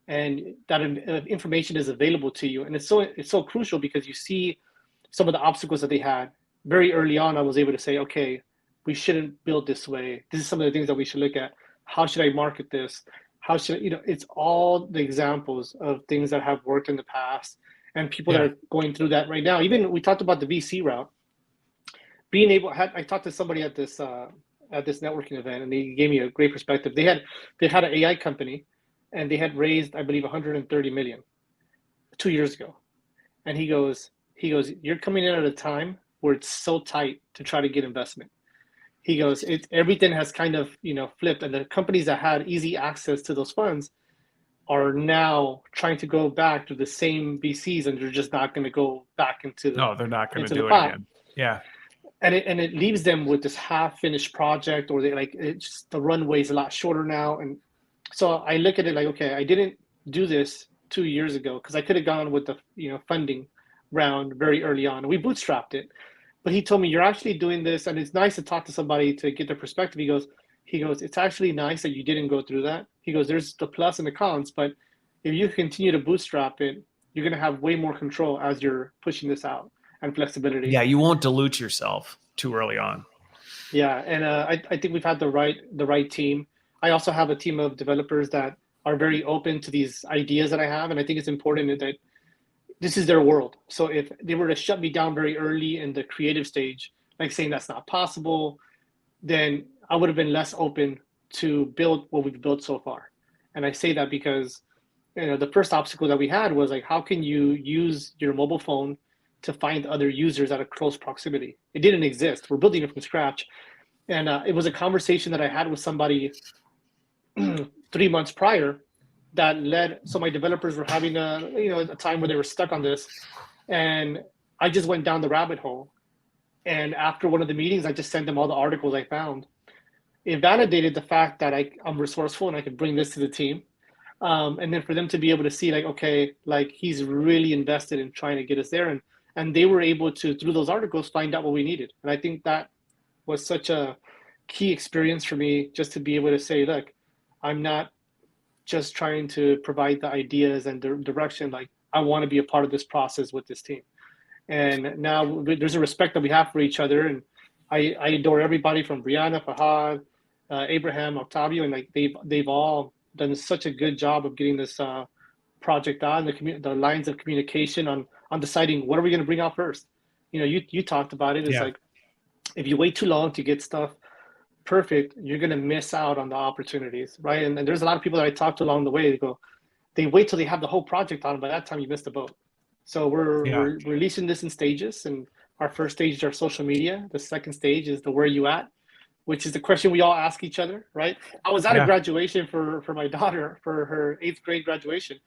and that information is available to you. And it's so crucial because you see some of the obstacles that they had very early on. I was able to say, okay, we shouldn't build this way. This is some of the things that we should look at. How should I market this? How should it's all the examples of things that have worked in the past, and people that Yeah. are going through that right now. Even we talked about the VC route. I talked to somebody at this networking event, and they gave me a great perspective. They had an AI company, and they had raised, I believe, 130 million 2 years ago. And he goes, you're coming in at a time where it's so tight to try to get investment. He goes, everything has kind of flipped, and the companies that had easy access to those funds are now trying to go back to the same VCs, and they're just not going to go back into the No, they're not going to the do it pot. again. Yeah. And it leaves them with this half-finished project, or the runway is a lot shorter now. And so I look at it like, okay, I didn't do this 2 years ago because I could have gone with the funding round very early on. We bootstrapped it, but he told me, you're actually doing this, and it's nice to talk to somebody to get their perspective. He goes, it's actually nice that you didn't go through that. He goes, there's the plus and the cons, but if you continue to bootstrap it, you're going to have way more control as you're pushing this out, and flexibility. Yeah, you won't dilute yourself too early on. Yeah, and I think we've had the right team. I also have a team of developers that are very open to these ideas that I have, and I think it's important that this is their world. So if they were to shut me down very early in the creative stage, like saying that's not possible, then I would have been less open to build what we've built so far. And I say that because the first obstacle that we had was like, how can you use your mobile phone to find other users at a close proximity? It didn't exist. We're building it from scratch. And it was a conversation that I had with somebody 3 months prior that led. So my developers were having a time where they were stuck on this, and I just went down the rabbit hole. And after one of the meetings, I just sent them all the articles I found. It validated the fact that I'm resourceful and I could bring this to the team. And then for them to be able to see like, okay, like he's really invested in trying to get us there. And they were able to, through those articles, find out what we needed. And I think that was such a key experience for me, just to be able to say, look, I'm not just trying to provide the ideas and the direction. Like, I want to be a part of this process with this team. And now there's a respect that we have for each other. And I adore everybody from Brianna, Fahad, Abraham, Octavio, and like they've all done such a good job of getting this project on, the lines of communication on deciding what are we going to bring out first. You talked about it. It's like, if you wait too long to get stuff perfect, you're going to miss out on the opportunities, right? And there's a lot of people that I talked to along the way. They wait till they have the whole project on. By that time, you missed the boat. So we're releasing this in stages, and our first stage is our social media. The second stage is the where you at, which is the question we all ask each other, right? I was at a graduation for my daughter for her 8th grade graduation,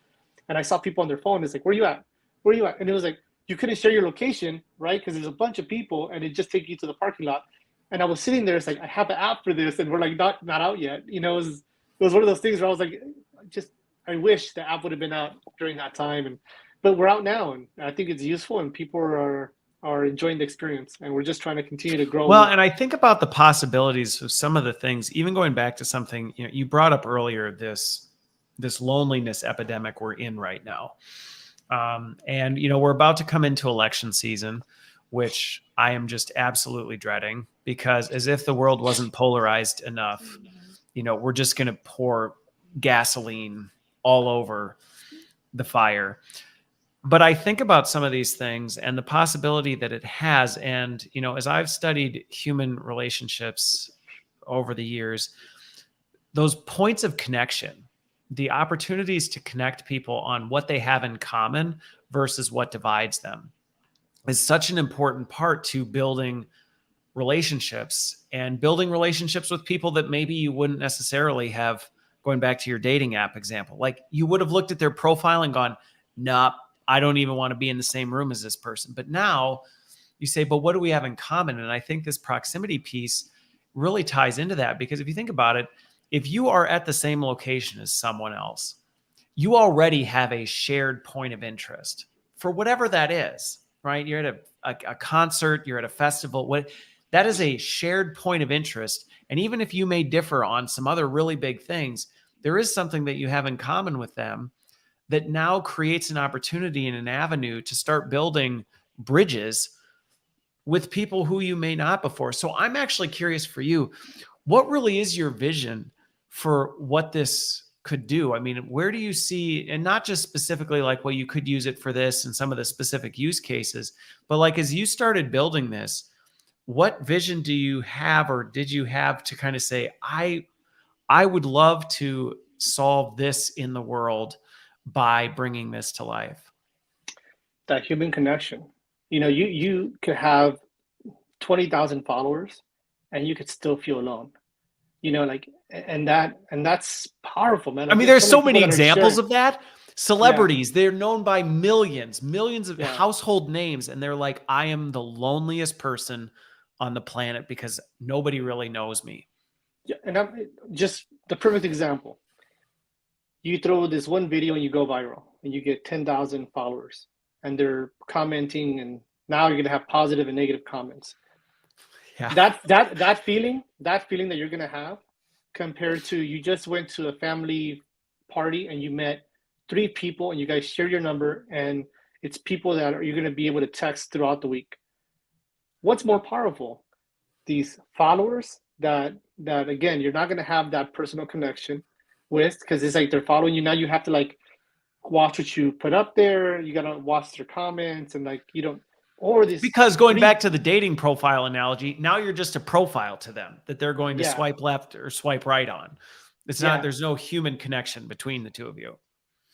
and I saw people on their phone. It's like, where you at? Where you at? And it was like, you couldn't share your location, right? Because there's a bunch of people, and it just takes you to the parking lot. And I was sitting there. It's like, I have an app for this, and we're like not out yet. It was one of those things where I was like, I wish the app would have been out during that time. But we're out now, and I think it's useful, and people are enjoying the experience, and we're just trying to continue to grow. Well, and I think about the possibilities of some of the things, even going back to something you brought up earlier, this loneliness epidemic we're in right now. And we're about to come into election season, which I am just absolutely dreading, because as if the world wasn't polarized enough, we're just going to pour gasoline all over the fire. But I think about some of these things and the possibility that it has. And, as I've studied human relationships over the years, those points of connection, the opportunities to connect people on what they have in common versus what divides them, is such an important part to building relationships, and building relationships with people that maybe you wouldn't necessarily have. Going back to your dating app example, like you would have looked at their profile and gone, nah, I don't even want to be in the same room as this person. But now you say, but what do we have in common? And I think this proximity piece really ties into that, because if you think about it, if you are at the same location as someone else, you already have a shared point of interest for whatever that is, right? You're at a concert, you're at a festival, that is a shared point of interest. And even if you may differ on some other really big things, there is something that you have in common with them that now creates an opportunity and an avenue to start building bridges with people who you may not before. So I'm actually curious for you, what really is your vision for what this could do? I mean, where do you see, and not just specifically like, well, you could use it for this and some of the specific use cases, but like, as you started building this, what vision do you have, or did you have, to kind of say, I would love to solve this in the world by bringing this to life? That human connection. You could have 20,000 followers and you could still feel alone. And that's powerful, man. I mean, there's so many examples of that. Celebrities, they're known by millions of household names, and they're like, I am the loneliest person on the planet because nobody really knows me. Yeah, and I'm just the perfect example. You throw this one video and you go viral, and you get 10,000 followers, and they're commenting, and now you're gonna have positive and negative comments. Yeah. That feeling that you're gonna have, compared to you just went to a family party and you met three people and you guys share your number and it's people that you're going to be able to text throughout the week. What's more powerful? These followers that again, you're not going to have that personal connection with, because it's like they're following you. Now you have to like watch what you put up there. You got to watch their comments and like, you don't, or this. Because going back to the dating profile analogy, now you're just a profile to them that they're going to swipe left or swipe right on. It's not, there's no human connection between the two of you.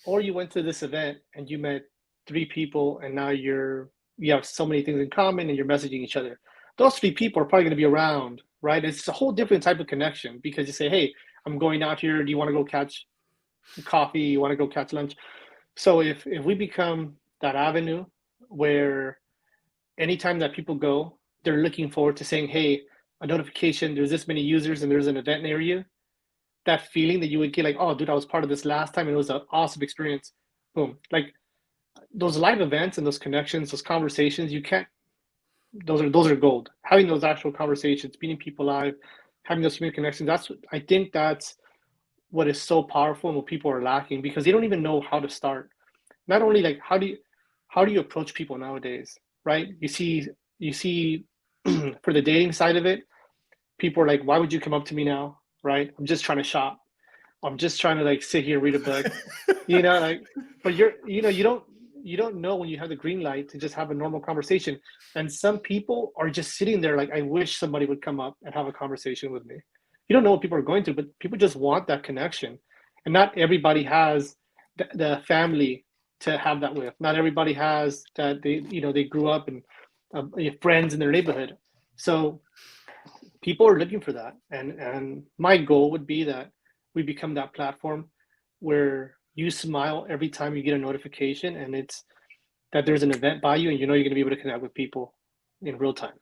Or you went to this event and you met three people and now you have so many things in common and you're messaging each other. Those three people are probably going to be around, right? It's a whole different type of connection because you say, hey, I'm going out here. Do you want to go catch coffee? You want to go catch lunch? So if we become that avenue where anytime that people go, they're looking forward to saying, hey, a notification, there's this many users and there's an event near you. That feeling that you would get like, oh, dude, I was part of this last time and it was an awesome experience. Boom. Like those live events and those connections, those conversations, you can't, those are gold. Having those actual conversations, meeting people live, having those human connections, I think that's what is so powerful and what people are lacking because they don't even know how to start. Not only like how do you approach people nowadays, right? You see for the dating side of it, people are like, why would you come up to me now? Right? I'm just trying to shop. I'm just trying to like sit here, read a book, like, but you don't know when you have the green light to just have a normal conversation. And some people are just sitting there like, I wish somebody would come up and have a conversation with me. You don't know what people are going through, but people just want that connection. And not everybody has the family to have that with. Not everybody has that they grew up and friends in their neighborhood. So people are looking for that. And my goal would be that we become that platform where you smile every time you get a notification and it's that there's an event by you and you're going to be able to connect with people in real time.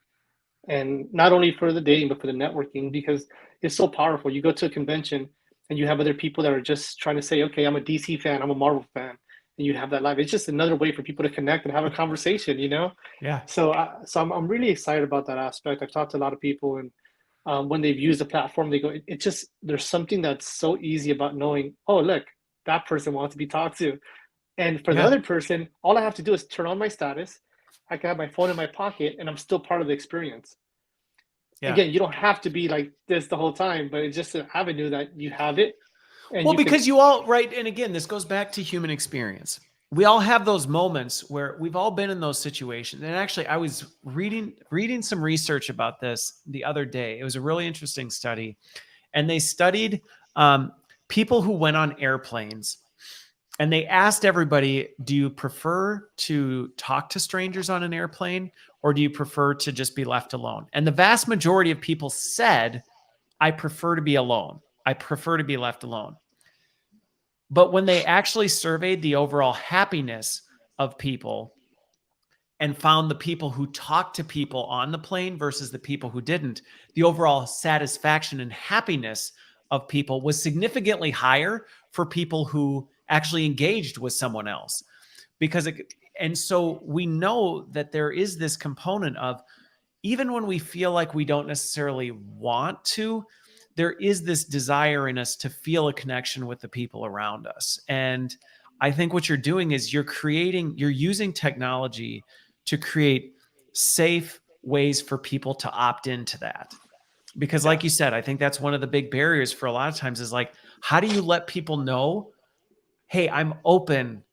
And not only for the dating, but for the networking, because it's so powerful. You go to a convention and you have other people that are just trying to say, okay, I'm a DC fan, I'm a Marvel fan, and you have that live. It's just another way for people to connect and have a conversation, Yeah. So I'm really excited about that aspect. I've talked to a lot of people and when they've used the platform, they go, it just, there's something that's so easy about knowing, oh, look, that person wants to be talked to. And for the other person, all I have to do is turn on my status. I can have my phone in my pocket and I'm still part of the experience. Yeah. Again, you don't have to be like this the whole time, but it's just an avenue that you have it. And well, because you all, right. And again, this goes back to human experience. We all have those moments where we've all been in those situations. And actually, I was reading some research about this the other day. It was a really interesting study. And they studied people who went on airplanes. And they asked everybody, do you prefer to talk to strangers on an airplane or do you prefer to just be left alone? And the vast majority of people said, I prefer to be alone. I prefer to be left alone. But when they actually surveyed the overall happiness of people and found the people who talked to people on the plane versus the people who didn't, the overall satisfaction and happiness of people was significantly higher for people who actually engaged with someone else. And so we know that there is this component of, even when we feel like we don't necessarily want to, there is this desire in us to feel a connection with the people around us. And I think what you're doing is you're using technology to create safe ways for people to opt into that. Because like you said, I think that's one of the big barriers for a lot of times is like, how do you let people know, hey, I'm open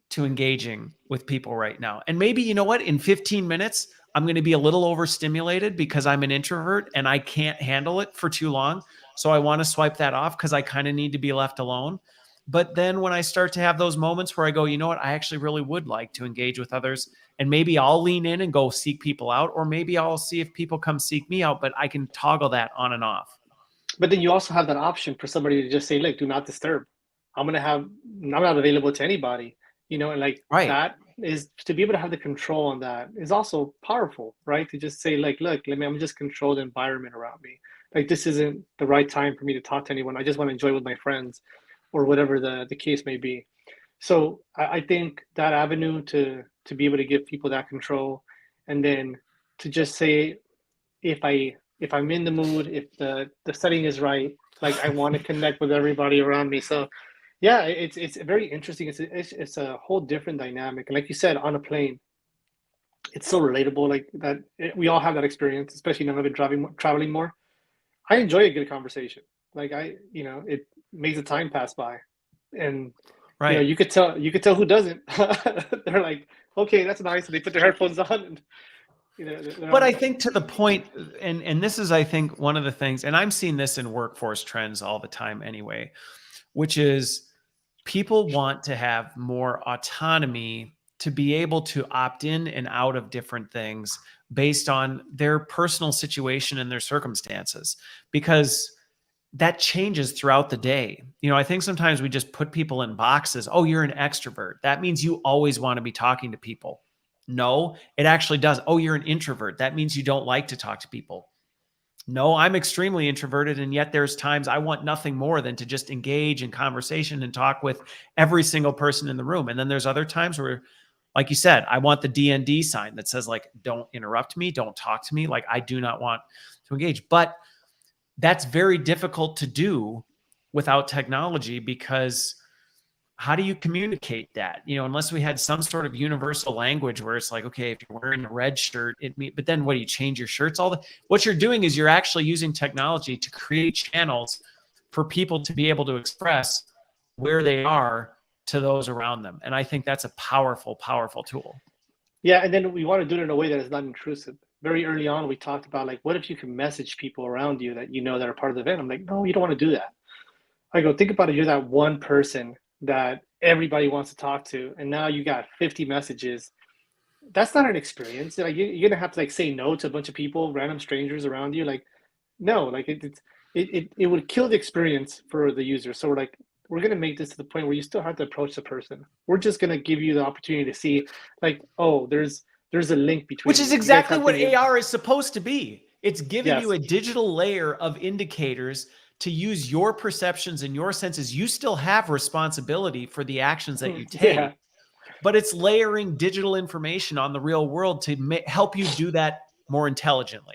to engaging with people right now? And maybe, you know what, in 15 minutes, I'm going to be a little overstimulated because I'm an introvert and I can't handle it for too long. So I want to swipe that off because I kind of need to be left alone. But then when I start to have those moments where I go, you know what, I actually really would like to engage with others, and maybe I'll lean in and go seek people out, or maybe I'll see if people come seek me out, but I can toggle that on and off. But then you also have that option for somebody to just say, look, do not disturb. I'm not available to anybody, and like that is to be able to have the control on that is also powerful, right? To just say like, look, I'm just control the environment around me. Like, this isn't the right time for me to talk to anyone. I just want to enjoy with my friends or whatever the case may be. So I think that avenue to be able to give people that control, and then to just say, if I'm in the mood, if the setting is right, like I want to connect with everybody around me. So Yeah, it's very interesting. It's a whole different dynamic. And like you said, on a plane, it's so relatable. Like that, we all have that experience, especially now that I've been traveling more. I enjoy a good conversation. Like it makes the time pass by, and Right. you could tell who doesn't. They're like, okay, that's nice, and they put their headphones on, and they're But not. I think to the point, and this is, I think, one of the things, and I'm seeing this in workforce trends all the time anyway, which is people want to have more autonomy to be able to opt in and out of different things based on their personal situation and their circumstances, because that changes throughout the day. I think sometimes we just put people in boxes. Oh, you're an extrovert. That means you always want to be talking to people. No, it actually does. Oh, you're an introvert. That means you don't like to talk to people. No, I'm extremely introverted, and yet there's times I want nothing more than to just engage in conversation and talk with every single person in the room. And then there's other times where, like you said, I want the DND sign that says, like, don't interrupt me, don't talk to me. Like, I do not want to engage. But that's very difficult to do without technology, because how do you communicate that? Unless we had some sort of universal language where it's like, okay, if you're wearing a red shirt, but then what do you change your shirts? What you're doing is you're actually using technology to create channels for people to be able to express where they are to those around them. And I think that's a powerful, powerful tool. Yeah, and then we want to do it in a way that is not intrusive. Very early on, we talked about like, what if you can message people around you that that are part of the event? I'm like, no, you don't want to do that. I go, think about it. You're that one person that everybody wants to talk to, and now you got 50 messages. That's not an experience. Like you're gonna have to like say no to a bunch of people, random strangers around you. Like, no, like it would kill the experience for the user. So we're gonna make this to the point where you still have to approach the person. We're just gonna give you the opportunity to see, like, oh, there's a link Which between is you. You guys exactly have what to, AR is supposed to be. It's giving you yes, a digital layer of indicators to use your perceptions and your senses. You still have responsibility for the actions that you yeah. take, but it's layering digital information on the real world to help you do that more intelligently.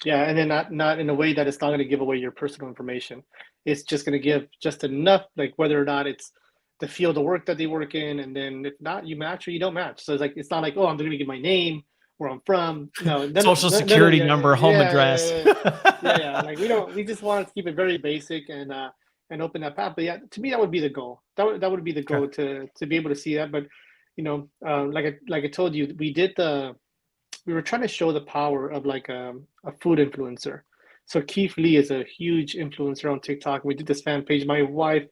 Yeah, and then not in a way that it's not going to give away your personal information. It's just going to give just enough, like whether or not it's the field of work that they work in, and then if not, you match or you don't match. So it's not like, oh, I'm going to give my name, where I'm from. No, Social none of security yeah, number, home address. yeah. Like we just want to keep it very basic and open that path. But yeah, to me that would be the goal. That would be the Okay. goal to be able to see that. But like I told you, we were trying to show the power of like a food influencer. So Keith Lee is a huge influencer on TikTok. We did this fan page. My wife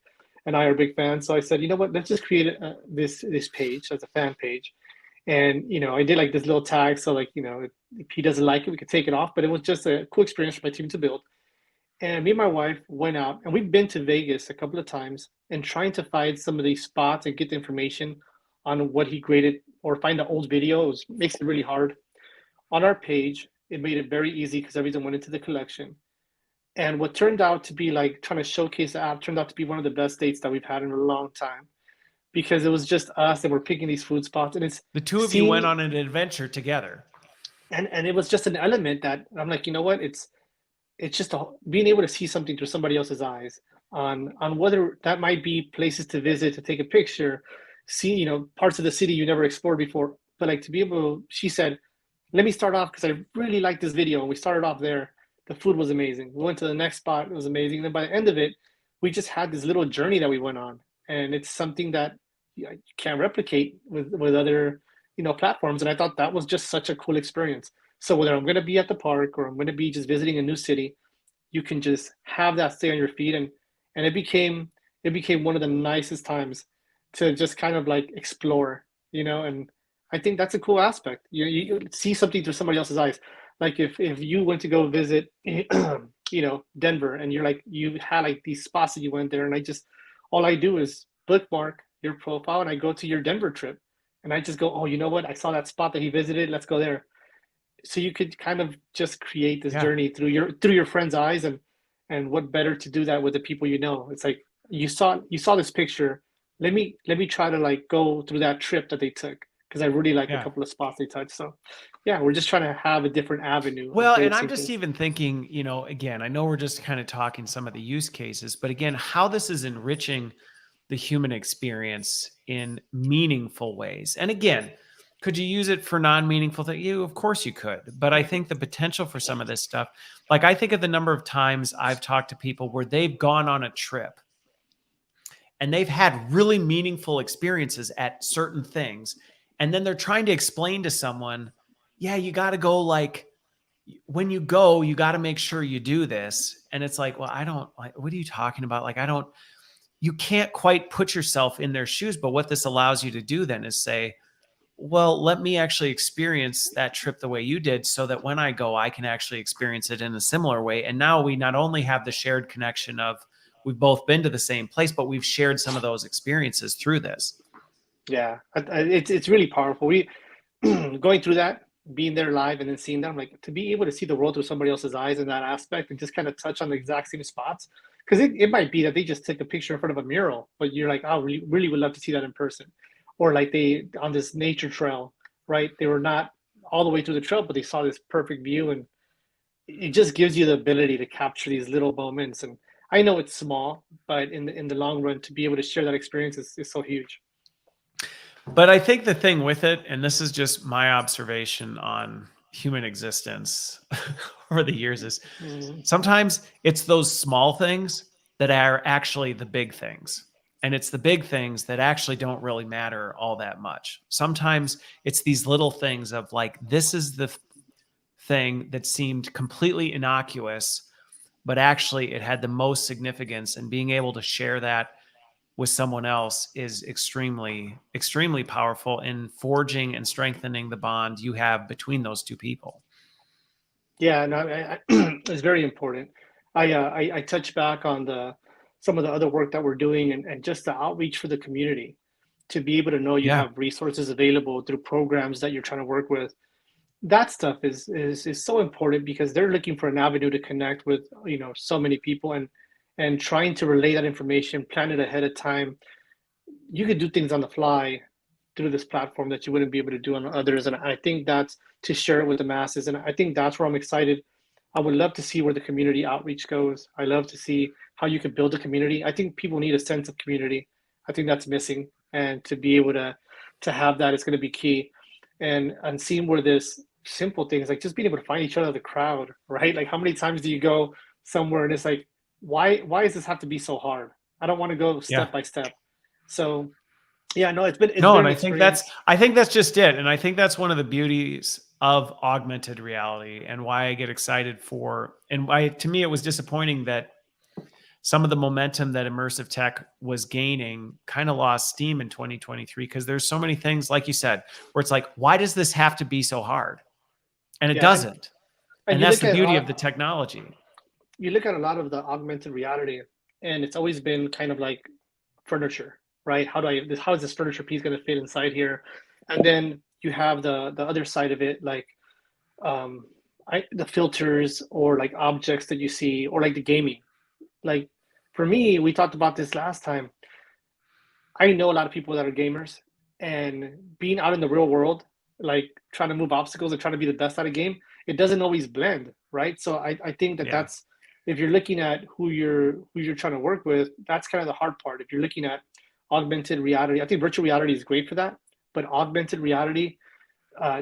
and I are big fans. So I said, you know what? Let's just create this page as a fan page. And I did like this little tag. So like if he doesn't like it, we could take it off. But it was just a cool experience for my team to build. And me and my wife went out, and we've been to Vegas a couple of times and trying to find some of these spots and get the information on what he graded or find the old video. Makes it really hard on our page. It made it very easy because everything went into the collection. And what turned out to be like trying to showcase the app turned out to be one of the best dates that we've had in a long time because it was just us and we're picking these food spots and it's The two of you went seeing on an adventure together. and it was just an element that I'm like, you know what? It's just being able to see something through somebody else's eyes on whether that might be places to visit, to take a picture, see, parts of the city you never explored before. But like to be able, she said, let me start off because I really like this video. And we started off there. The food was amazing. We went to the next spot. It was amazing. And then by the end of it, we just had this little journey that we went on. And it's something that you can't replicate with other, platforms. And I thought that was just such a cool experience. So whether I'm going to be at the park or I'm going to be just visiting a new city, you can just have that stay on your feet. And it became one of the nicest times to just kind of like explore, and I think that's a cool aspect. You see something through somebody else's eyes. Like if you went to go visit, Denver, and you had like these spots that you went there, and all I do is bookmark your profile, and I go to your Denver trip, and I just go, oh, you know what? I saw that spot that he visited. Let's go there. So you could kind of just create this Yeah. journey through your friend's eyes, and what better to do that with the people you know? It's like you saw this picture. Let me try to like go through that trip that they took because I really like a Yeah. couple of spots they touched. So yeah, we're just trying to have a different avenue of Well, and I'm seeing just things. even thinking, again, I know we're just kind of talking some of the use cases, but again, how this is enriching the human experience in meaningful ways. And again, could you use it for non-meaningful things? Of course you could. But I think the potential for some of this stuff, like I think of the number of times I've talked to people where they've gone on a trip and they've had really meaningful experiences at certain things. And then they're trying to explain to someone, yeah, you got to go, like, when you go, you got to make sure you do this. And it's like, well, I don't, like, what are you talking about? Like, you can't quite put yourself in their shoes. But what this allows you to do then is say, well, let me actually experience that trip the way you did, so that when I go, I can actually experience it in a similar way. And now we not only have the shared connection of we've both been to the same place, but we've shared some of those experiences through this. Yeah, it's really powerful. We going through that, being there live and then seeing them, like to be able to see the world through somebody else's eyes in that aspect and just kind of touch on the exact same spots. Because it might be that they just took a picture in front of a mural, but you're like, oh, really would love to see that in person. Or like they on this nature trail, right? They were not all the way through the trail, but they saw this perfect view, and it just gives you the ability to capture these little moments. And I know it's small, but in the long run, to be able to share that experience is so huge. But I think the thing with it, and this is just my observation on human existence over the years, is sometimes it's those small things that are actually the big things. And it's the big things that actually don't really matter all that much. Sometimes it's these little things of like, this is the thing that seemed completely innocuous, but actually it had the most significance, and being able to share that with someone else is extremely, extremely powerful in forging and strengthening the bond you have between those two people. Yeah, no, it's very important. I touch back on some of the other work that we're doing, and just the outreach for the community, to be able to know you Yeah. have resources available through programs that you're trying to work with. That stuff is so important because they're looking for an avenue to connect with, so many people, and trying to relay that information, plan it ahead of time. You could do things on the fly through this platform that you wouldn't be able to do on others. And I think that's to share it with the masses. And I think that's where I'm excited. I would love to see where the community outreach goes. I love to see how you can build a community. I think people need a sense of community. I think that's missing. And to be able to have that is going to be key. And seeing where this simple things, like just being able to find each other in the crowd, right? Like how many times do you go somewhere and it's like, why does this have to be so hard? I don't want to go step by step. So yeah, no, it's been No, an and experience. I think that's just it. And I think that's one of the beauties of augmented reality, and why I get excited for, and why to me it was disappointing that some of the momentum that immersive tech was gaining kind of lost steam in 2023, because there's so many things, like you said, where it's like, why does this have to be so hard? And it Yeah, doesn't. and And that's the beauty of the technology. you look at a lot of the augmented reality, and it's always been kind of like furniture, right? How is this furniture piece going to fit inside here? And then you have the other side of it, like um, the filters, or like objects that you see, or like the gaming. Like for me, we talked about this last time. I know a lot of people that are gamers, and being out in the real world, like trying to move obstacles and trying to be the best at a game, it doesn't always blend, right? So I think that Yeah. that's, if you're looking at who you're trying to work with, that's kind of the hard part. If you're looking at augmented reality, I think virtual reality is great for that, but augmented reality,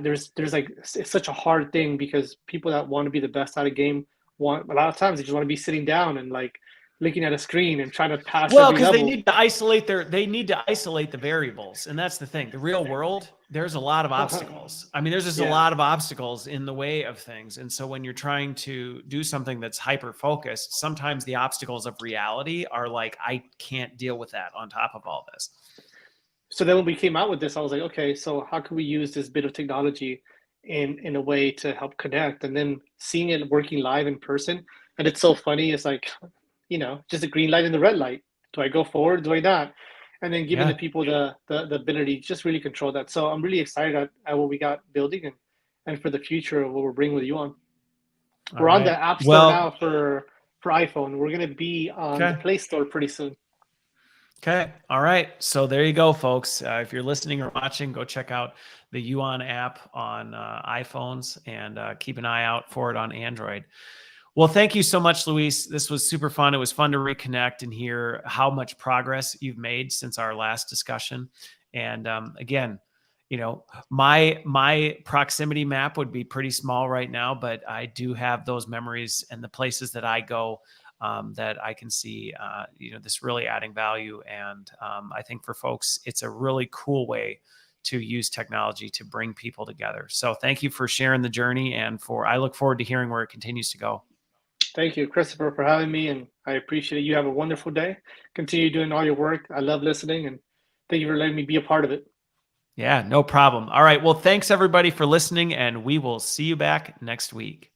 there's like, it's such a hard thing, because people that want to be the best at a game want, a lot of times they just want to be sitting down and like looking at a screen and trying to pass Well, every because level. they need to isolate the variables. And that's the thing. The real world, there's a lot of obstacles. I mean, there's just a Yeah. lot of obstacles in the way of things. And so when you're trying to do something that's hyper focused, sometimes the obstacles of reality are like, I can't deal with that on top of all this. So then when we came out with this, I was like, okay, so how can we use this bit of technology in a way to help connect? And then seeing it working live in person, and it's so funny. It's like, just a green light and the red light. Do I go forward? Do I not? And then giving Yeah. the people the ability to just really control that. So I'm really excited at what we got building, and for the future of what we're bringing with you on. All We're on the right. App Store now Well, for iPhone. We're gonna be on the okay. Play Store pretty soon. Okay. All right. So there you go, folks. If you're listening or watching, go check out the Yuan app on iPhones, and keep an eye out for it on Android. Well, thank you so much, Luis. This was super fun. It was fun to reconnect and hear how much progress you've made since our last discussion. And again, my proximity map would be pretty small right now, but I do have those memories and the places that I go that I can see, this really adding value. And I think for folks, it's a really cool way to use technology to bring people together. So thank you for sharing the journey, and I look forward to hearing where it continues to go. Thank you, Christopher, for having me, and I appreciate it. You have a wonderful day. Continue doing all your work. I love listening, and thank you for letting me be a part of it. Yeah, no problem. All right. Well, thanks everybody for listening, and we will see you back next week.